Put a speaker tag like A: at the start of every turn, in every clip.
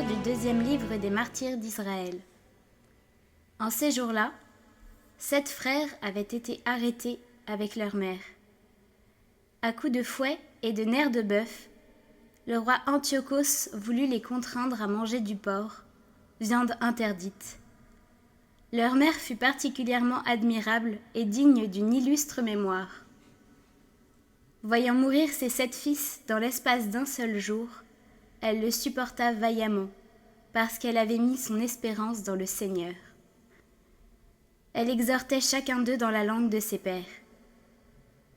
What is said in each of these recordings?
A: du deuxième livre des martyrs d'Israël. En ces jours-là, 7 frères avaient été arrêtés avec leur mère. À coups de fouet et de nerfs de bœuf, le roi Antiochos voulut les contraindre à manger du porc, viande interdite. Leur mère fut particulièrement admirable et digne d'une illustre mémoire. Voyant mourir ses 7 fils dans l'espace d'un seul jour, elle le supporta vaillamment, parce qu'elle avait mis son espérance dans le Seigneur. Elle exhortait chacun d'eux dans la langue de ses pères.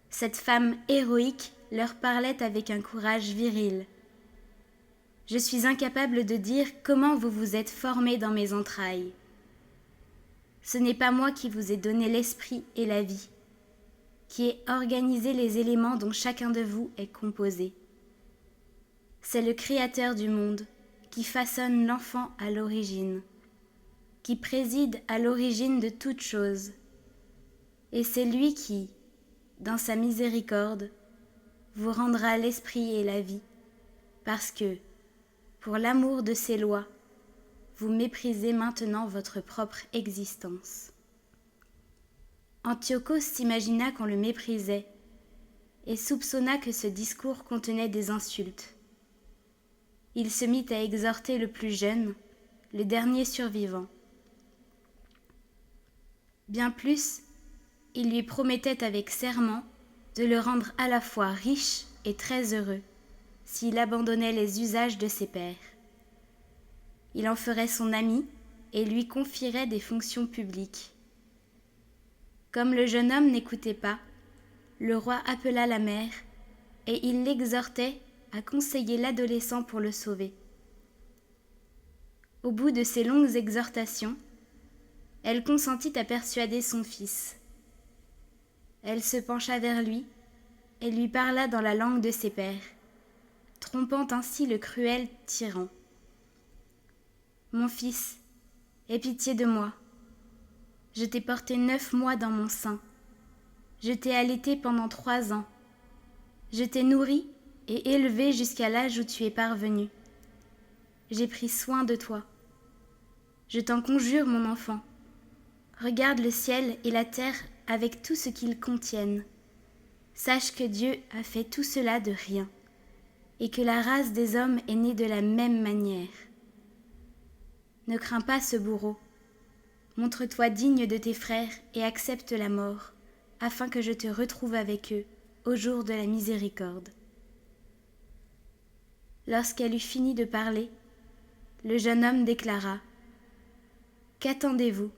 A: Cette femme héroïque leur parlait avec un courage viril. « Je suis incapable de dire comment vous vous êtes formés dans mes entrailles. Ce n'est pas moi qui vous ai donné l'esprit et la vie, qui ai organisé les éléments dont chacun de vous est composé. C'est le Créateur du monde qui façonne l'enfant à l'origine, qui préside à l'origine de toutes choses. Et c'est lui qui, dans sa miséricorde, vous rendra l'esprit et la vie, parce que, pour l'amour de ses lois, vous méprisez maintenant votre propre existence. » Antiochos s'imagina qu'on le méprisait et soupçonna que ce discours contenait des insultes. Il se mit à exhorter le plus jeune, le dernier survivant. Bien plus, il lui promettait avec serment de le rendre à la fois riche et très heureux s'il abandonnait les usages de ses pères. Il en ferait son ami et lui confierait des fonctions publiques. Comme le jeune homme n'écoutait pas, le roi appela la mère et il l'exhortait à conseiller l'adolescent pour le sauver. Au bout de ces longues exhortations, elle consentit à persuader son fils. Elle se pencha vers lui et lui parla dans la langue de ses pères, trompant ainsi le cruel tyran. « Mon fils, aie pitié de moi. Je t'ai porté 9 mois dans mon sein. Je t'ai allaité pendant 3 ans. Je t'ai nourri et élevé jusqu'à l'âge où tu es parvenu. J'ai pris soin de toi. Je t'en conjure, mon enfant. Regarde le ciel et la terre avec tout ce qu'ils contiennent. Sache que Dieu a fait tout cela de rien, et que la race des hommes est née de la même manière. Ne crains pas ce bourreau. Montre-toi digne de tes frères et accepte la mort, afin que je te retrouve avec eux au jour de la miséricorde. » Lorsqu'elle eut fini de parler, le jeune homme déclara : « Qu'attendez-vous ?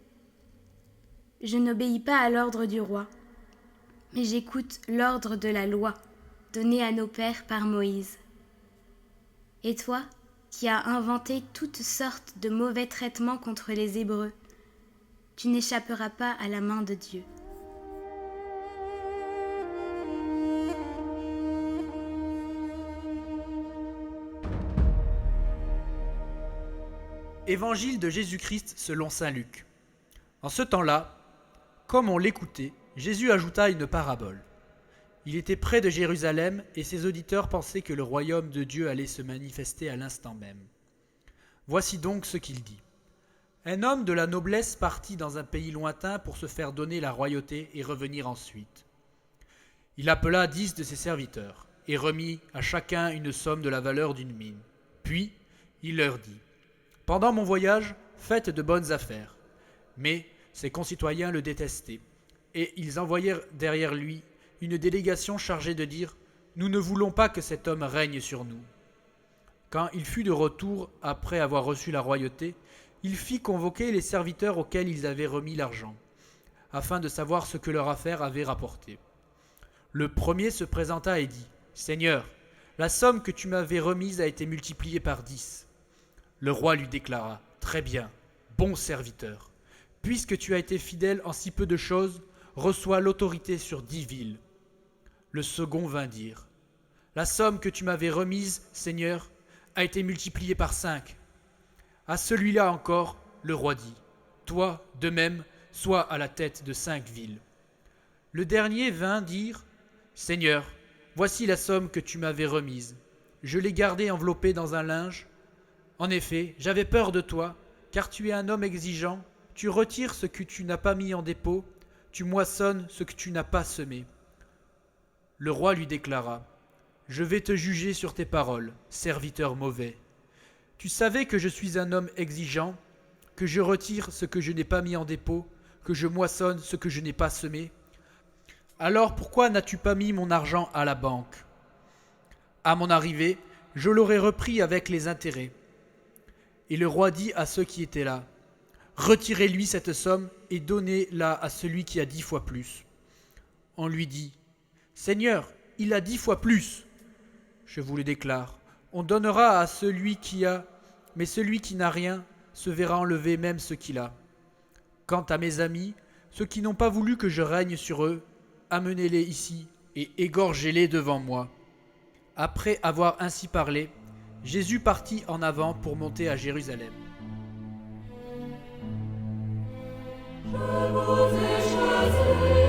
A: Je n'obéis pas à l'ordre du roi, mais j'écoute l'ordre de la loi donnée à nos pères par Moïse. Et toi, qui as inventé toutes sortes de mauvais traitements contre les Hébreux, tu n'échapperas pas à la main de Dieu. »
B: Évangile de Jésus-Christ selon saint Luc. En ce temps-là, comme on l'écoutait, Jésus ajouta une parabole. Il était près de Jérusalem et ses auditeurs pensaient que le royaume de Dieu allait se manifester à l'instant même. Voici donc ce qu'il dit. Un homme de la noblesse partit dans un pays lointain pour se faire donner la royauté et revenir ensuite. Il appela 10 de ses serviteurs et remit à chacun une somme de la valeur d'une mine. Puis, il leur dit : « Pendant mon voyage, faites de bonnes affaires. » Mais ses concitoyens le détestaient, et ils envoyèrent derrière lui une délégation chargée de dire : « Nous ne voulons pas que cet homme règne sur nous. » Quand il fut de retour après avoir reçu la royauté, il fit convoquer les serviteurs auxquels ils avaient remis l'argent, afin de savoir ce que leur affaire avait rapporté. Le premier se présenta et dit : « Seigneur, la somme que tu m'avais remise a été multipliée par 10. » Le roi lui déclara : « Très bien, bon serviteur. Puisque tu as été fidèle en si peu de choses, reçois l'autorité sur 10 villes. » Le second vint dire : « La somme que tu m'avais remise, Seigneur, a été multipliée par 5. » À celui-là encore, le roi dit : « Toi, de même, sois à la tête de 5 villes. » Le dernier vint dire : « Seigneur, voici la somme que tu m'avais remise. Je l'ai gardée enveloppée dans un linge. En effet, j'avais peur de toi, car tu es un homme exigeant, tu retires ce que tu n'as pas mis en dépôt, tu moissonnes ce que tu n'as pas semé. » Le roi lui déclara : « Je vais te juger sur tes paroles, serviteur mauvais. Tu savais que je suis un homme exigeant, que je retire ce que je n'ai pas mis en dépôt, que je moissonne ce que je n'ai pas semé. Alors pourquoi n'as-tu pas mis mon argent à la banque ? À mon arrivée, je l'aurais repris avec les intérêts. » Et le roi dit à ceux qui étaient là : « Retirez-lui cette somme et donnez-la à celui qui a 10 fois plus. » On lui dit : « Seigneur, il a 10 fois plus. » Je vous le déclare, on donnera à celui qui a, mais celui qui n'a rien se verra enlever même ce qu'il a. Quant à mes amis, ceux qui n'ont pas voulu que je règne sur eux, amenez-les ici et égorgez-les devant moi. » Après avoir ainsi parlé, Jésus partit en avant pour monter à Jérusalem.
C: Je vous ai choisi.